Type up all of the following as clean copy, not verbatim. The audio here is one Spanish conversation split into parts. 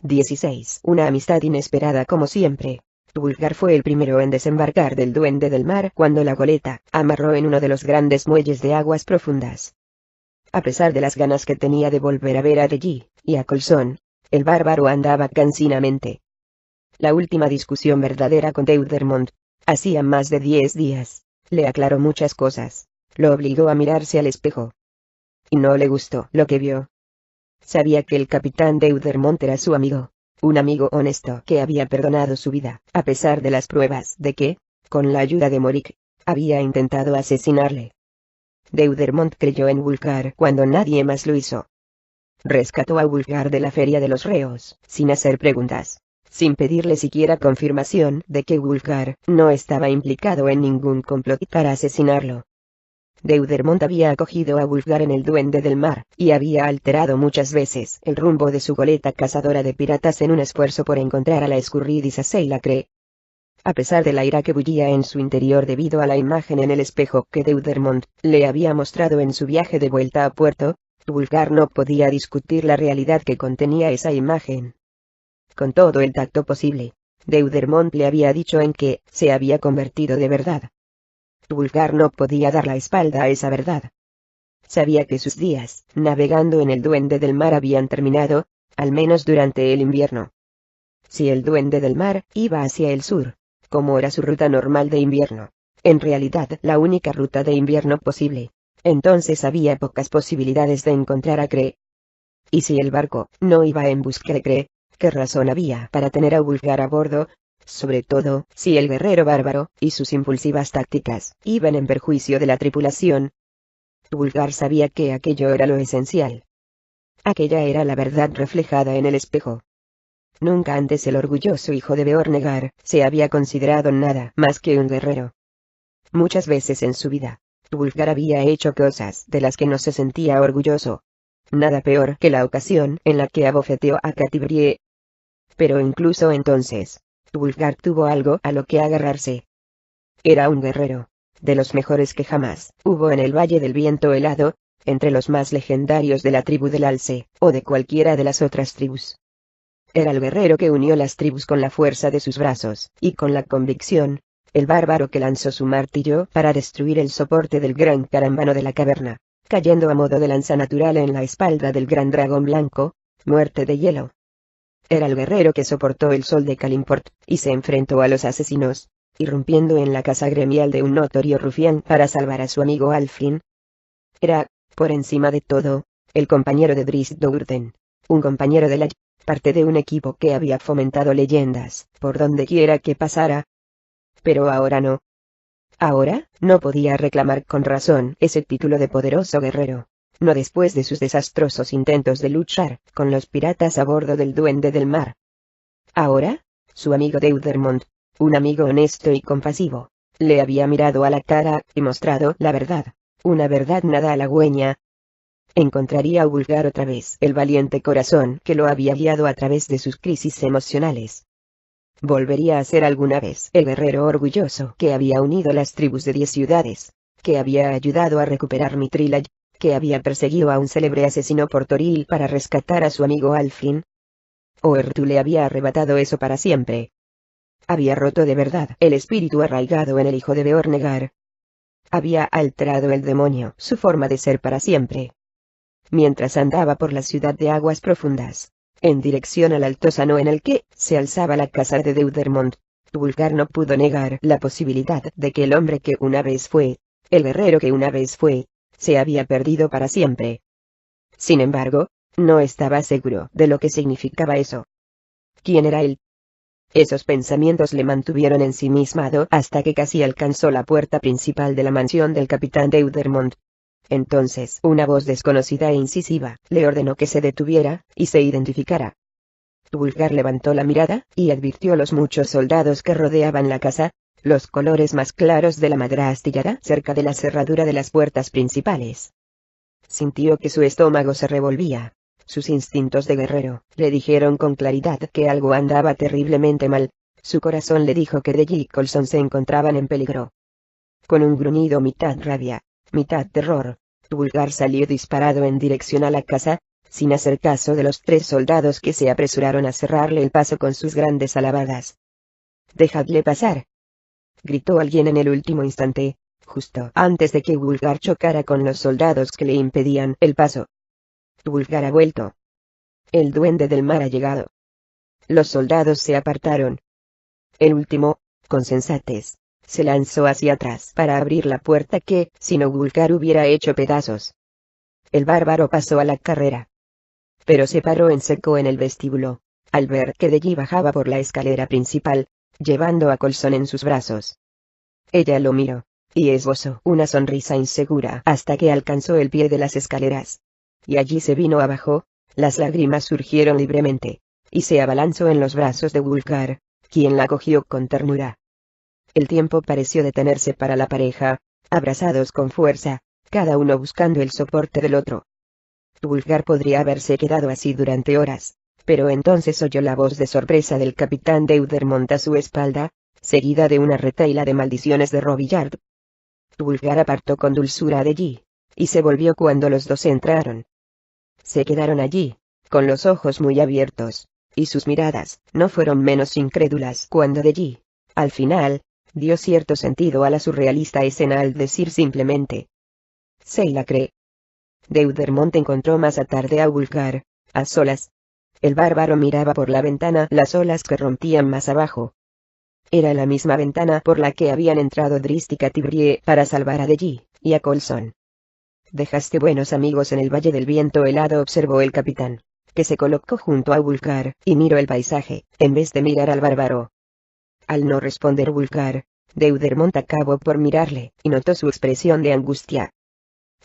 16. Una amistad inesperada como siempre. Wulfgar fue el primero en desembarcar del Duende del Mar cuando la goleta amarró en uno de los grandes muelles de aguas profundas. A pesar de las ganas que tenía de volver a ver a Deji y a Coulson, el bárbaro andaba cansinamente. La última discusión verdadera con Deudermont, hacía más de 10 días, le aclaró muchas cosas, lo obligó a mirarse al espejo. Y no le gustó lo que vio. Sabía que el capitán Deudermont era su amigo, un amigo honesto que había perdonado su vida, a pesar de las pruebas de que, con la ayuda de Morik, había intentado asesinarle. Deudermont creyó en Wulfgar cuando nadie más lo hizo. Rescató a Wulfgar de la feria de los reos, sin hacer preguntas, sin pedirle siquiera confirmación de que Wulfgar no estaba implicado en ningún complot para asesinarlo. Deudermont había acogido a Wulfgar en el Duende del Mar, y había alterado muchas veces el rumbo de su goleta cazadora de piratas en un esfuerzo por encontrar a la escurridiza Seilacre. A pesar de la ira que bullía en su interior debido a la imagen en el espejo que Deudermont le había mostrado en su viaje de vuelta a puerto, Wulfgar no podía discutir la realidad que contenía esa imagen. Con todo el tacto posible, Deudermont le había dicho en que se había convertido de verdad. Wulfgar no podía dar la espalda a esa verdad. Sabía que sus días navegando en el Duende del Mar habían terminado, al menos durante el invierno. Si el Duende del Mar iba hacia el sur, como era su ruta normal de invierno, en realidad la única ruta de invierno posible, entonces había pocas posibilidades de encontrar a Kree. Y si el barco no iba en busca de Kree, ¿qué razón había para tener a Wulfgar a bordo? Sobre todo, si el guerrero bárbaro y sus impulsivas tácticas iban en perjuicio de la tripulación. Wulfgar sabía que aquello era lo esencial. Aquella era la verdad reflejada en el espejo. Nunca antes el orgulloso hijo de Beornegar se había considerado nada más que un guerrero. Muchas veces en su vida, Wulfgar había hecho cosas de las que no se sentía orgulloso. Nada peor que la ocasión en la que abofeteó a Catibrie. Pero incluso entonces, Wulfgar tuvo algo a lo que agarrarse. Era un guerrero, de los mejores que jamás hubo en el Valle del Viento Helado, entre los más legendarios de la tribu del Alce, o de cualquiera de las otras tribus. Era el guerrero que unió las tribus con la fuerza de sus brazos, y con la convicción, el bárbaro que lanzó su martillo para destruir el soporte del gran carambano de la caverna, cayendo a modo de lanza natural en la espalda del gran dragón blanco, muerte de hielo. Era el guerrero que soportó el sol de Kalimport, y se enfrentó a los asesinos, irrumpiendo en la casa gremial de un notorio rufián para salvar a su amigo Alfrin. Era, por encima de todo, el compañero de Drizzt Do'Urden, un compañero de la parte de un equipo que había fomentado leyendas, por donde quiera que pasara. Pero ahora no. Ahora, no podía reclamar con razón ese título de poderoso guerrero. No después de sus desastrosos intentos de luchar con los piratas a bordo del Duende del Mar. Ahora, su amigo Deudermont, un amigo honesto y compasivo, le había mirado a la cara y mostrado la verdad, una verdad nada halagüeña. Encontraría a Wulfgar otra vez el valiente corazón que lo había guiado a través de sus crisis emocionales. Volvería a ser alguna vez el guerrero orgulloso que había unido las tribus de 10 ciudades, que había ayudado a recuperar Mithril, que había perseguido a un célebre asesino por Toril para rescatar a su amigo Alfrin. Oertu le había arrebatado eso para siempre. Había roto de verdad el espíritu arraigado en el hijo de Beornegar. Había alterado el demonio su forma de ser para siempre. Mientras andaba por la ciudad de aguas profundas, en dirección al altozano en el que se alzaba la casa de Deudermont, Wulfgar no pudo negar la posibilidad de que el hombre que una vez fue, el guerrero que una vez fue, se había perdido para siempre. Sin embargo, no estaba seguro de lo que significaba eso. ¿Quién era él? Esos pensamientos le mantuvieron ensimismado hasta que casi alcanzó la puerta principal de la mansión del capitán Deudermont. Entonces una voz desconocida e incisiva le ordenó que se detuviera y se identificara. Wulfgar levantó la mirada y advirtió los muchos soldados que rodeaban la casa, los colores más claros de la madera astillada cerca de la cerradura de las puertas principales. Sintió que su estómago se revolvía. Sus instintos de guerrero le dijeron con claridad que algo andaba terriblemente mal. Su corazón le dijo que Deji y Coulson se encontraban en peligro. Con un gruñido mitad rabia, mitad terror, Wulfgar salió disparado en dirección a la casa, sin hacer caso de los 3 soldados que se apresuraron a cerrarle el paso con sus grandes alabadas. «¡Dejadle pasar!», gritó alguien en el último instante, justo antes de que Wulfgar chocara con los soldados que le impedían el paso. Wulfgar ha vuelto. El duende del mar ha llegado. Los soldados se apartaron. El último, con sensatez, se lanzó hacia atrás para abrir la puerta que, si no, Wulfgar hubiera hecho pedazos. El bárbaro pasó a la carrera, pero se paró en seco en el vestíbulo, al ver que Delly bajaba por la escalera principal, llevando a Coulson en sus brazos. Ella lo miró, y esbozó una sonrisa insegura hasta que alcanzó el pie de las escaleras. Y allí se vino abajo, las lágrimas surgieron libremente, y se abalanzó en los brazos de Wulfgar, quien la cogió con ternura. El tiempo pareció detenerse para la pareja, abrazados con fuerza, cada uno buscando el soporte del otro. Wulfgar podría haberse quedado así durante horas, pero entonces oyó la voz de sorpresa del capitán Deudermont a su espalda, seguida de una retahíla de maldiciones de Robillard. Wulfgar apartó con dulzura de allí, y se volvió cuando los dos entraron. Se quedaron allí, con los ojos muy abiertos, y sus miradas no fueron menos incrédulas cuando Delly, al final, dio cierto sentido a la surrealista escena al decir simplemente: «¿Se la cree?». Deudermont encontró más tarde a Wulfgar, a solas. El bárbaro miraba por la ventana las olas que rompían más abajo. Era la misma ventana por la que habían entrado Drist y Catibrier para salvar a Delly y a Coulson. «Dejaste buenos amigos en el Valle del Viento Helado», observó el capitán, que se colocó junto a Wulfgar y miró el paisaje, en vez de mirar al bárbaro. Al no responder Wulfgar, Deudermont acabó por mirarle, y notó su expresión de angustia.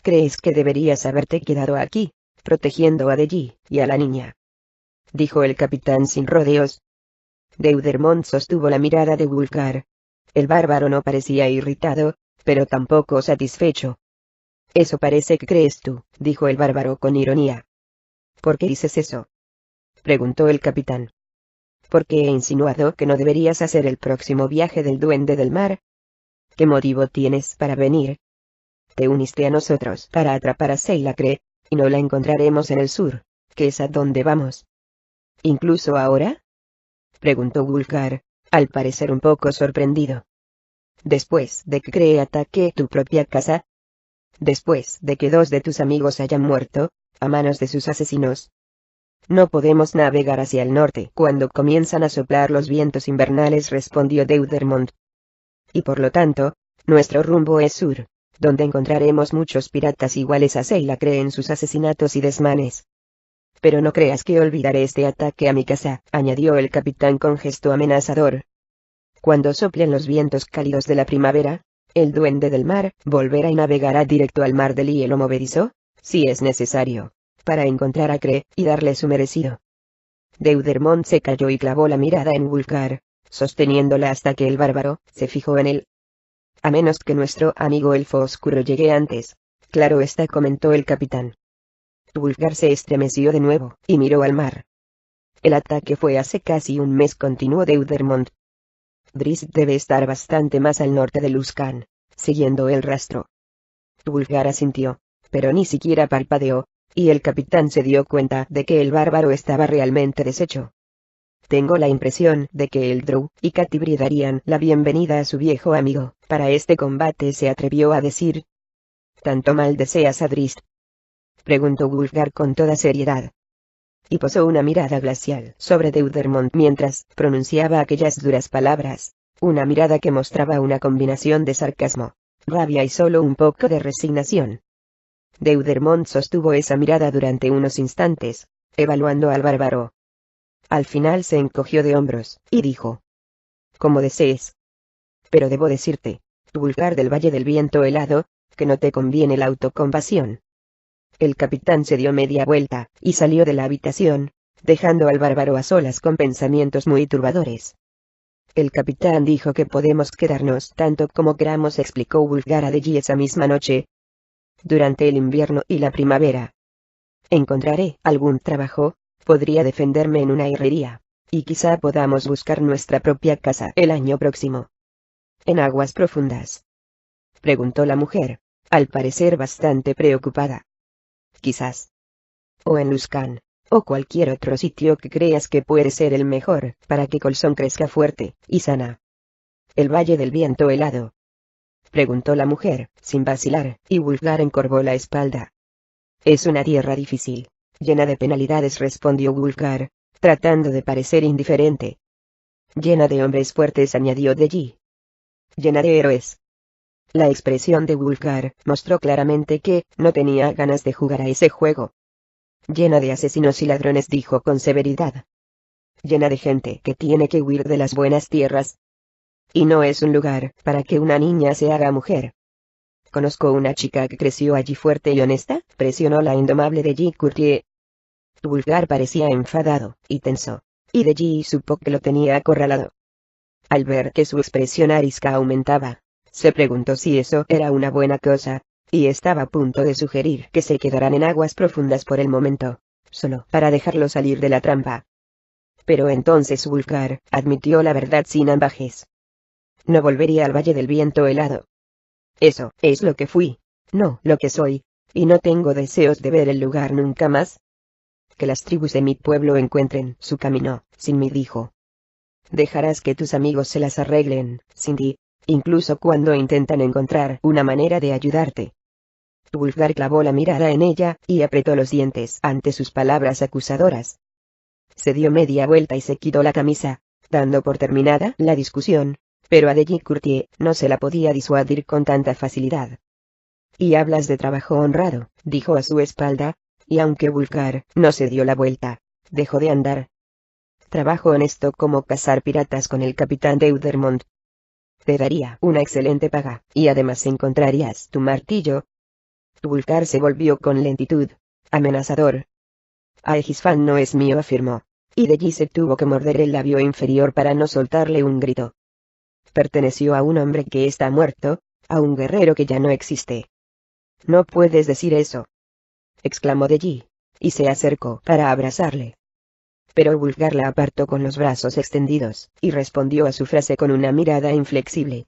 «¿Crees que deberías haberte quedado aquí, protegiendo a Delly y a la niña?», dijo el capitán sin rodeos. Deudermont sostuvo la mirada de Wulfgar. El bárbaro no parecía irritado, pero tampoco satisfecho. «Eso parece que crees tú», dijo el bárbaro con ironía. «¿Por qué dices eso?», preguntó el capitán. «Porque he insinuado que no deberías hacer el próximo viaje del duende del mar». «¿Qué motivo tienes para venir?». «Te uniste a nosotros para atrapar a Seilacre, y no la encontraremos en el sur, que es a donde vamos». «¿Incluso ahora?», preguntó Wulfgar, al parecer un poco sorprendido. «¿Después de que Cree ataque tu propia casa? ¿Después de que 2 de tus amigos hayan muerto, a manos de sus asesinos? No podemos navegar hacia el norte cuando comienzan a soplar los vientos invernales», respondió Deudermont. «Y por lo tanto, nuestro rumbo es sur, donde encontraremos muchos piratas iguales a Seilacre en sus asesinatos y desmanes». «Pero no creas que olvidaré este ataque a mi casa», añadió el capitán con gesto amenazador. «Cuando soplen los vientos cálidos de la primavera, el duende del mar volverá y navegará directo al mar del hielo movedizo, si es necesario, para encontrar a Cree y darle su merecido». Deudermont se calló y clavó la mirada en Wulfgar, sosteniéndola hasta que el bárbaro se fijó en él. «A menos que nuestro amigo elfo oscuro llegue antes, claro está», comentó el capitán. Wulfgar se estremeció de nuevo, y miró al mar. «El ataque fue hace casi un mes», continuó Deudermont. «Drist debe estar bastante más al norte de Luskan, siguiendo el rastro». Wulfgar asintió, pero ni siquiera parpadeó, y el capitán se dio cuenta de que el bárbaro estaba realmente deshecho. «Tengo la impresión de que el Drow y Catibrier darían la bienvenida a su viejo amigo para este combate», se atrevió a decir. «¿Tanto mal deseas a Drist?», preguntó Wulfgar con toda seriedad. Y posó una mirada glacial sobre Deudermont mientras pronunciaba aquellas duras palabras, una mirada que mostraba una combinación de sarcasmo, rabia y solo un poco de resignación. Deudermont sostuvo esa mirada durante unos instantes, evaluando al bárbaro. Al final se encogió de hombros, y dijo: «Como desees. Pero debo decirte, Wulfgar del Valle del Viento Helado, que no te conviene la autocompasión». El capitán se dio media vuelta, y salió de la habitación, dejando al bárbaro a solas con pensamientos muy turbadores. «El capitán dijo que podemos quedarnos tanto como queramos», explicó Wulfgar a Delly esa misma noche. «Durante el invierno y la primavera. Encontraré algún trabajo, podría defenderme en una herrería, y quizá podamos buscar nuestra propia casa el año próximo». «¿En aguas profundas?», preguntó la mujer, al parecer bastante preocupada. «Quizás». o en Luskan, o cualquier otro sitio que creas que puede ser el mejor, para que Colson crezca fuerte y sana. ¿El Valle del Viento helado?, preguntó la mujer, sin vacilar, y Wulfgar encorvó la espalda. Es una tierra difícil, llena de penalidades, respondió Wulfgar, tratando de parecer indiferente. Llena de hombres fuertes, añadió Deji. Llena de héroes. La expresión de Wulfgar mostró claramente que no tenía ganas de jugar a ese juego. Llena de asesinos y ladrones, dijo con severidad. Llena de gente que tiene que huir de las buenas tierras. Y no es un lugar para que una niña se haga mujer. Conozco una chica que creció allí fuerte y honesta, presionó la indomable Deji Courtier. Wulfgar parecía enfadado, y tensó, y Deji supo que lo tenía acorralado. Al ver que su expresión arisca aumentaba, se preguntó si eso era una buena cosa, y estaba a punto de sugerir que se quedaran en aguas profundas por el momento, solo para dejarlo salir de la trampa. Pero entonces Wulfgar admitió la verdad sin ambajes. No volvería al Valle del Viento helado. Eso es lo que fui, no lo que soy, y no tengo deseos de ver el lugar nunca más. Que las tribus de mi pueblo encuentren su camino, sin mí, dijo. Dejarás que tus amigos se las arreglen, sin ti, incluso cuando intentan encontrar una manera de ayudarte. Wulfgar clavó la mirada en ella, y apretó los dientes ante sus palabras acusadoras. Se dio media vuelta y se quitó la camisa, dando por terminada la discusión, pero a Deji Courtier no se la podía disuadir con tanta facilidad. Y hablas de trabajo honrado, dijo a su espalda, y aunque Wulfgar no se dio la vuelta, dejó de andar. Trabajo honesto como cazar piratas con el capitán Deudermont. Te daría una excelente paga, y además encontrarías tu martillo. Wulfgar se volvió con lentitud, amenazador. Aegisfan no es mío, afirmó, y Deji se tuvo que morder el labio inferior para no soltarle un grito. Perteneció a un hombre que está muerto, a un guerrero que ya no existe. No puedes decir eso, exclamó Deji, y se acercó para abrazarle. Pero Wulfgar la apartó con los brazos extendidos, y respondió a su frase con una mirada inflexible.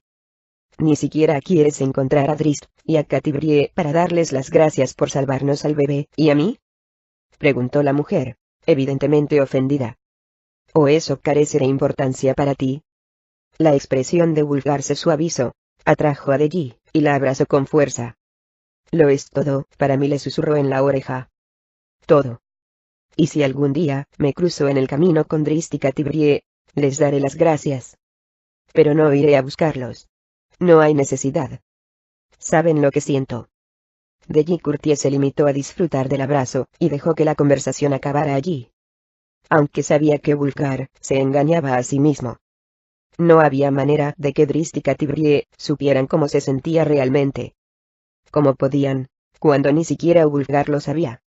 ¿Ni siquiera quieres encontrar a Drizzt y a Catti-brie para darles las gracias por salvarnos al bebé, y a mí?, preguntó la mujer, evidentemente ofendida. ¿O eso carece de importancia para ti? La expresión de Wulfgar se suavizó, atrajo a Deji, y la abrazó con fuerza. Lo es todo, para mí, le susurró en la oreja. Todo. Y si algún día me cruzo en el camino con Drizzt y Catti-brie, les daré las gracias. Pero no iré a buscarlos. No hay necesidad. ¿Saben lo que siento? Deji Courtier se limitó a disfrutar del abrazo, y dejó que la conversación acabara allí. Aunque sabía que Wulfgar se engañaba a sí mismo. No había manera de que Drizzt y Catti-brie supieran cómo se sentía realmente. ¿Cómo podían, cuando ni siquiera Wulfgar lo sabía?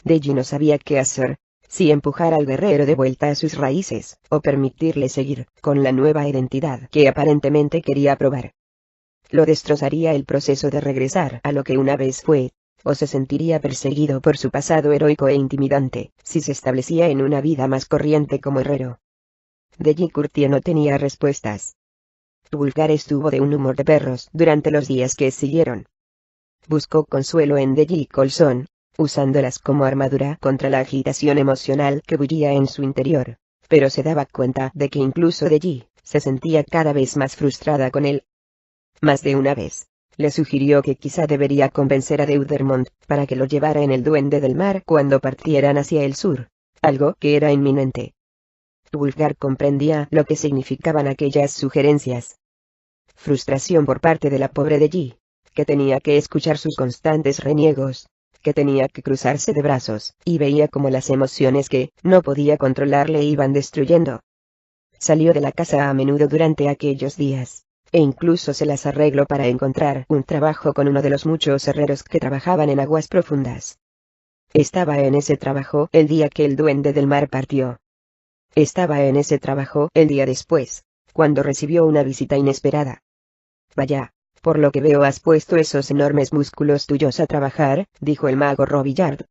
Deji no sabía qué hacer, si empujar al guerrero de vuelta a sus raíces, o permitirle seguir con la nueva identidad que aparentemente quería probar. Lo destrozaría el proceso de regresar a lo que una vez fue, o se sentiría perseguido por su pasado heroico e intimidante, si se establecía en una vida más corriente como herrero. Deji Courtier no tenía respuestas. Wulfgar estuvo de un humor de perros durante los días que siguieron. Buscó consuelo en Deji y Colson, usándolas como armadura contra la agitación emocional que bullía en su interior, pero se daba cuenta de que incluso Deji se sentía cada vez más frustrada con él. Más de una vez, le sugirió que quizá debería convencer a Deudermont para que lo llevara en el Duende del Mar cuando partieran hacia el sur, algo que era inminente. Wulfgar comprendía lo que significaban aquellas sugerencias. Frustración por parte de la pobre Deji, que tenía que escuchar sus constantes reniegos, que tenía que cruzarse de brazos, y veía como las emociones que no podía controlar le iban destruyendo. Salió de la casa a menudo durante aquellos días, e incluso se las arregló para encontrar un trabajo con uno de los muchos herreros que trabajaban en aguas profundas. Estaba en ese trabajo el día que el Duende del Mar partió. Estaba en ese trabajo el día después, cuando recibió una visita inesperada. Vaya, por lo que veo has puesto esos enormes músculos tuyos a trabajar, dijo el mago Robillard.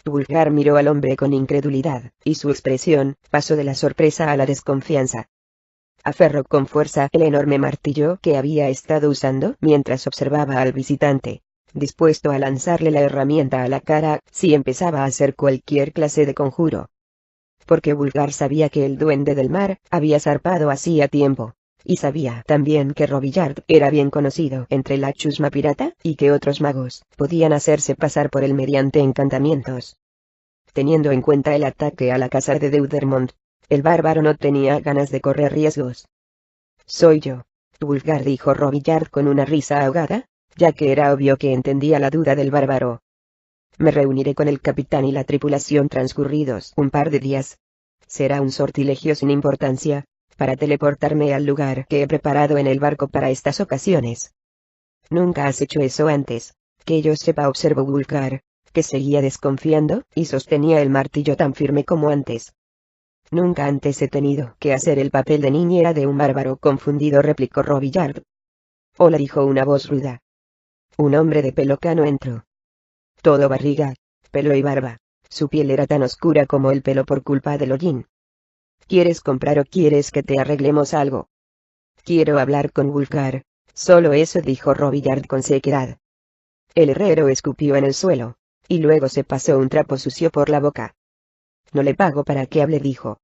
Wulfgar miró al hombre con incredulidad, y su expresión pasó de la sorpresa a la desconfianza. Aferró con fuerza el enorme martillo que había estado usando mientras observaba al visitante, dispuesto a lanzarle la herramienta a la cara si empezaba a hacer cualquier clase de conjuro. Porque Wulfgar sabía que el duende del mar había zarpado hacía tiempo, y sabía también que Robillard era bien conocido entre la chusma pirata y que otros magos podían hacerse pasar por él mediante encantamientos. Teniendo en cuenta el ataque a la casa de Deudermont, el bárbaro no tenía ganas de correr riesgos. «Soy yo», Wulfgar dijo Robillard con una risa ahogada, ya que era obvio que entendía la duda del bárbaro. «Me reuniré con el capitán y la tripulación transcurridos un par de días. Será un sortilegio sin importancia, para teleportarme al lugar que he preparado en el barco para estas ocasiones». «Nunca has hecho eso antes, que yo sepa», observó Wulfgar, que seguía desconfiando y sostenía el martillo tan firme como antes. «Nunca antes he tenido que hacer el papel de niñera de un bárbaro confundido», replicó Robillard. «Hola», dijo una voz ruda. Un hombre de pelo cano entró. Todo barriga, pelo y barba. Su piel era tan oscura como el pelo por culpa del hollín. «¿Quieres comprar o quieres que te arreglemos algo?» «Quiero hablar con Wulfgar, solo eso», dijo Robillard con sequedad. El herrero escupió en el suelo, y luego se pasó un trapo sucio por la boca. «No le pago para que hable», dijo.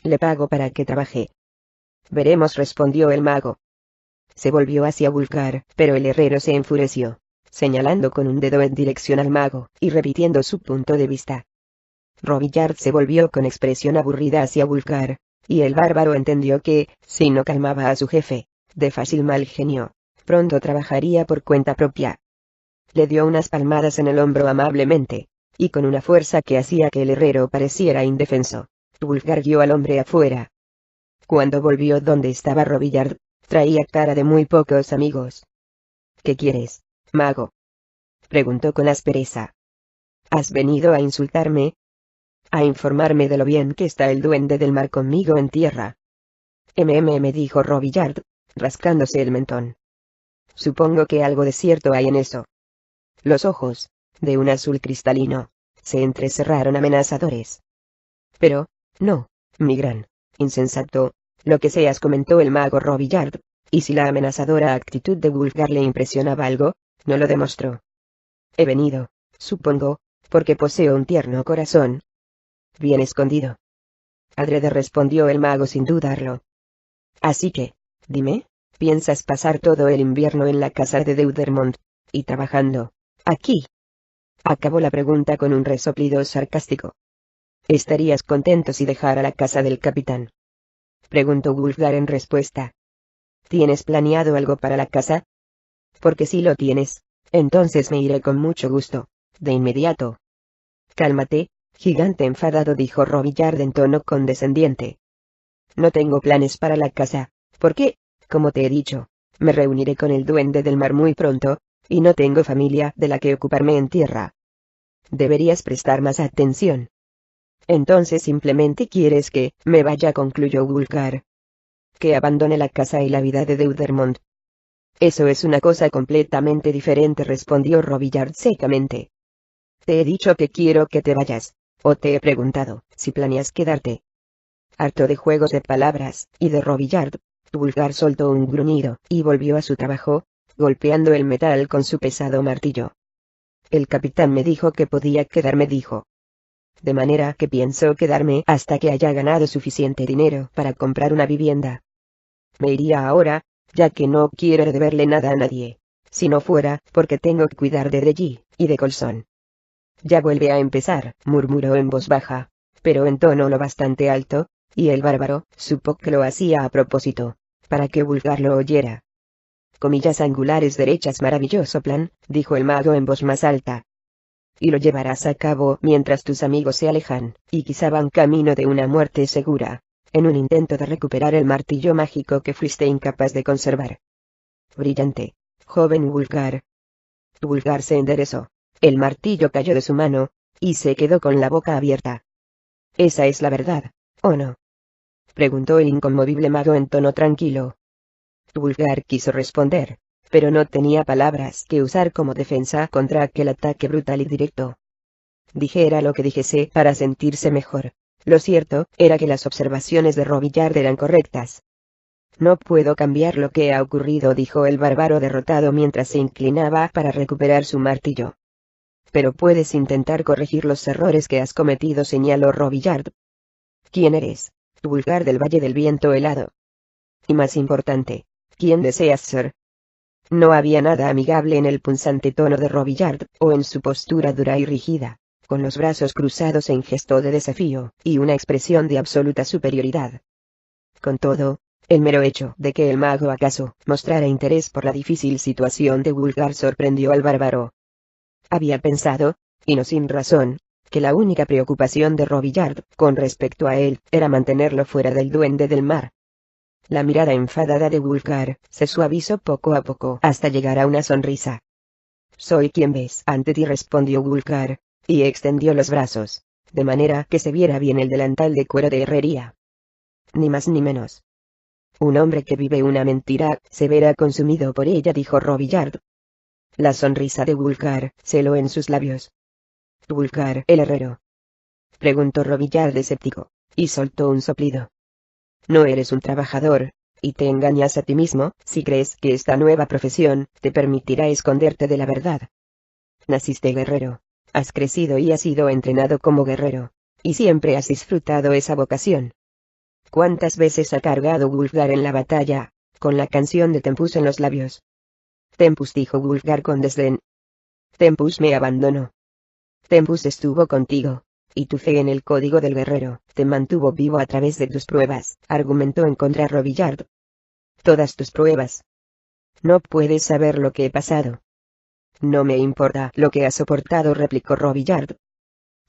«Le pago para que trabaje». «Veremos», respondió el mago. Se volvió hacia Wulfgar, pero el herrero se enfureció, señalando con un dedo en dirección al mago, y repitiendo su punto de vista. Robillard se volvió con expresión aburrida hacia Wulfgar, y el bárbaro entendió que, si no calmaba a su jefe, de fácil mal genio, pronto trabajaría por cuenta propia. Le dio unas palmadas en el hombro amablemente, y con una fuerza que hacía que el herrero pareciera indefenso, Wulfgar guió al hombre afuera. Cuando volvió donde estaba Robillard, traía cara de muy pocos amigos. «¿Qué quieres, mago?», preguntó con aspereza. «¿Has venido a insultarme?» «A informarme de lo bien que está el duende del mar conmigo en tierra». «Me dijo Robillard, rascándose el mentón. «Supongo que algo de cierto hay en eso». Los ojos, de un azul cristalino, se entrecerraron amenazadores. «Pero, no, mi gran insensato, lo que seas», comentó el mago Robillard, y si la amenazadora actitud de Wulfgar le impresionaba algo, no lo demostró. «He venido, supongo, porque poseo un tierno corazón». «Bien escondido». «Adrede», respondió el mago sin dudarlo. «Así que, dime, ¿piensas pasar todo el invierno en la casa de Deudermont, y trabajando aquí?» Acabó la pregunta con un resoplido sarcástico. «¿Estarías contento si dejara la casa del capitán?», preguntó Wulfgar en respuesta. «¿Tienes planeado algo para la casa?». «Porque si lo tienes, entonces me iré con mucho gusto, de inmediato». «Cálmate, gigante enfadado», dijo Robillard en tono condescendiente. «No tengo planes para la casa, porque, como te he dicho, me reuniré con el duende del mar muy pronto, y no tengo familia de la que ocuparme en tierra. Deberías prestar más atención». «Entonces simplemente quieres que me vaya», concluyó Wulfgar. «Que abandone la casa y la vida de Deudermont». «Eso es una cosa completamente diferente», respondió Robillard secamente. «Te he dicho que quiero que te vayas, o te he preguntado si planeas quedarte». Harto de juegos de palabras y de Robillard, Wulfgar soltó un gruñido y volvió a su trabajo, golpeando el metal con su pesado martillo. «El capitán me dijo que podía quedarme», dijo. «De manera que pienso quedarme hasta que haya ganado suficiente dinero para comprar una vivienda. Me iría ahora, ya que no quiero deberle nada a nadie, si no fuera porque tengo que cuidar de Delly y de Colson». «Ya vuelve a empezar», murmuró en voz baja, pero en tono lo bastante alto, y el bárbaro supo que lo hacía a propósito, para que Wulfgar lo oyera. «Comillas angulares derechas, maravilloso plan», dijo el mago en voz más alta. «Y lo llevarás a cabo mientras tus amigos se alejan, y quizá van camino de una muerte segura, en un intento de recuperar el martillo mágico que fuiste incapaz de conservar». «Brillante, joven Wulfgar». Wulfgar se enderezó, el martillo cayó de su mano, y se quedó con la boca abierta. «¿Esa es la verdad, o no?», preguntó el inconmovible mago en tono tranquilo. Wulfgar quiso responder, pero no tenía palabras que usar como defensa contra aquel ataque brutal y directo. Dijera lo que dijese para sentirse mejor, lo cierto era que las observaciones de Robillard eran correctas. No puedo cambiar lo que ha ocurrido, dijo el bárbaro derrotado mientras se inclinaba para recuperar su martillo. Pero puedes intentar corregir los errores que has cometido, señaló Robillard. ¿Quién eres? Vulgar del Valle del Viento Helado. Y más importante, ¿quién deseas ser? No había nada amigable en el punzante tono de Robillard, o en su postura dura y rígida, con los brazos cruzados en gesto de desafío, y una expresión de absoluta superioridad. Con todo, el mero hecho de que el mago acaso mostrara interés por la difícil situación de Vulgar sorprendió al bárbaro. Había pensado, y no sin razón, que la única preocupación de Robillard con respecto a él era mantenerlo fuera del Duende del Mar. La mirada enfadada de Vulgar se suavizó poco a poco hasta llegar a una sonrisa. Soy quien ves ante ti, respondió Vulgar, y extendió los brazos, de manera que se viera bien el delantal de cuero de herrería. Ni más ni menos. Un hombre que vive una mentira se verá consumido por ella, dijo Robillard. La sonrisa de Vulgar se heló en sus labios. ¿Vulgar el herrero?, preguntó Robillard escéptico, y soltó un soplido. No eres un trabajador, y te engañas a ti mismo si crees que esta nueva profesión te permitirá esconderte de la verdad. Naciste guerrero, has crecido y has sido entrenado como guerrero, y siempre has disfrutado esa vocación. ¿Cuántas veces ha cargado Vulgar en la batalla, con la canción de Tempus en los labios? Tempus, dijo Vulgar con desdén. Tempus me abandonó. Tempus estuvo contigo, y tu fe en el código del guerrero te mantuvo vivo a través de tus pruebas, argumentó en contra Robillard. Todas tus pruebas. No puedes saber lo que he pasado. No me importa lo que has soportado, replicó Robillard.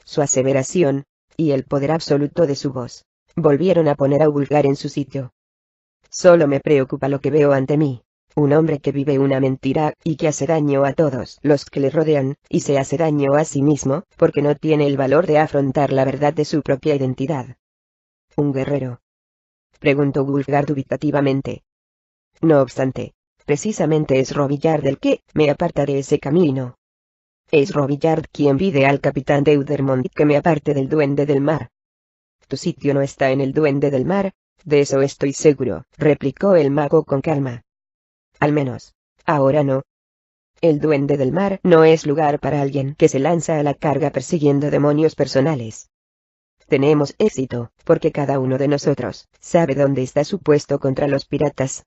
Su aseveración, y el poder absoluto de su voz, volvieron a poner a Vulgar en su sitio. Solo me preocupa lo que veo ante mí. Un hombre que vive una mentira y que hace daño a todos los que le rodean, y se hace daño a sí mismo, porque no tiene el valor de afrontar la verdad de su propia identidad. ¿Un guerrero?, preguntó Vulgar dubitativamente. No obstante, precisamente es Robillard el que me aparta de ese camino. Es Robillard quien pide al capitán Deudermont que me aparte del Duende del Mar. Tu sitio no está en el Duende del Mar, de eso estoy seguro, replicó el mago con calma. Al menos, ahora no. El Duende del Mar no es lugar para alguien que se lanza a la carga persiguiendo demonios personales. Tenemos éxito, porque cada uno de nosotros sabe dónde está su puesto contra los piratas.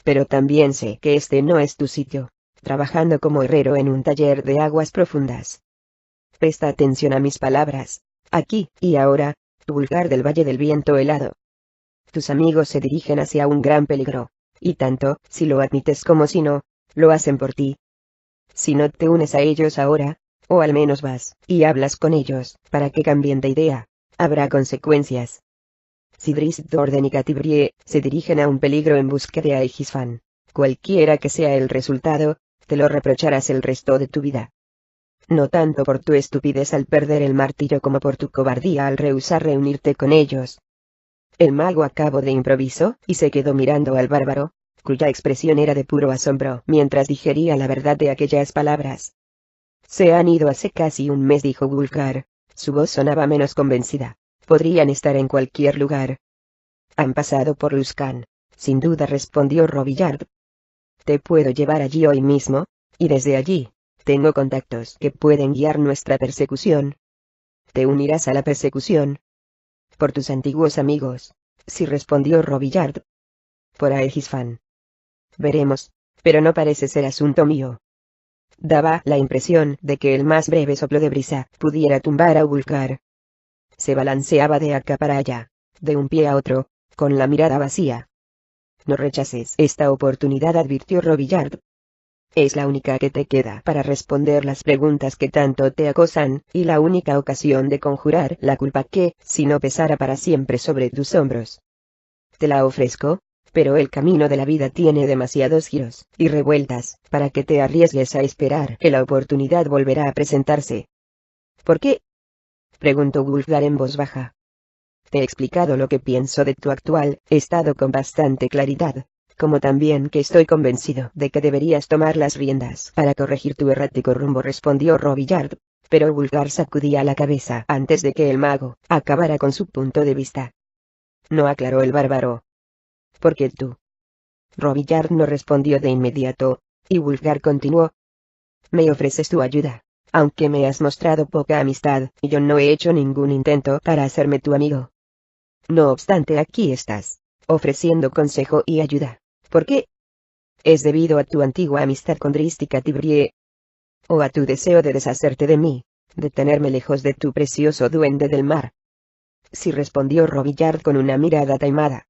Pero también sé que este no es tu sitio, trabajando como herrero en un taller de aguas profundas. Presta atención a mis palabras, aquí y ahora, Vulgar del Valle del Viento Helado. Tus amigos se dirigen hacia un gran peligro, y tanto si lo admites como si no, lo hacen por ti. Si no te unes a ellos ahora, o al menos vas y hablas con ellos para que cambien de idea, habrá consecuencias. Si Drisdorden y Catibrie se dirigen a un peligro en busca de Aegisfan, cualquiera que sea el resultado, te lo reprocharás el resto de tu vida. No tanto por tu estupidez al perder el martillo como por tu cobardía al rehusar reunirte con ellos. El mago acabó de improviso, y se quedó mirando al bárbaro, cuya expresión era de puro asombro mientras digería la verdad de aquellas palabras. Se han ido hace casi un mes, dijo Vulgar. Su voz sonaba menos convencida. Podrían estar en cualquier lugar. Han pasado por Luskan, sin duda, respondió Robillard. Te puedo llevar allí hoy mismo, y desde allí, tengo contactos que pueden guiar nuestra persecución. ¿Te unirás a la persecución? Por tus antiguos amigos, sí, respondió Robillard. Por Aegisfan. Veremos, pero no parece ser asunto mío. Daba la impresión de que el más breve soplo de brisa pudiera tumbar a Vulgar. Se balanceaba de acá para allá, de un pie a otro, con la mirada vacía. No rechaces esta oportunidad, advirtió Robillard. Es la única que te queda para responder las preguntas que tanto te acosan, y la única ocasión de conjurar la culpa que, si no pesara para siempre sobre tus hombros. Te la ofrezco, pero el camino de la vida tiene demasiados giros y revueltas para que te arriesgues a esperar que la oportunidad volverá a presentarse. ¿Por qué?, preguntó Vulgar en voz baja. Te he explicado lo que pienso de tu actual estado con bastante claridad, como también que estoy convencido de que deberías tomar las riendas para corregir tu errático rumbo, respondió Robillard, pero Vulgar sacudía la cabeza antes de que el mago acabara con su punto de vista. No, aclaró el bárbaro. Porque tú Robillard no respondió de inmediato, y Wulfgar continuó. Me ofreces tu ayuda, aunque me has mostrado poca amistad, y yo no he hecho ningún intento para hacerme tu amigo. No obstante, aquí estás, ofreciendo consejo y ayuda. ¿Por qué? ¿Es debido a tu antigua amistad con Dristica Tibrie? ¿O a tu deseo de deshacerte de mí, de tenerme lejos de tu precioso duende del mar? Sí, respondió Robillard con una mirada taimada.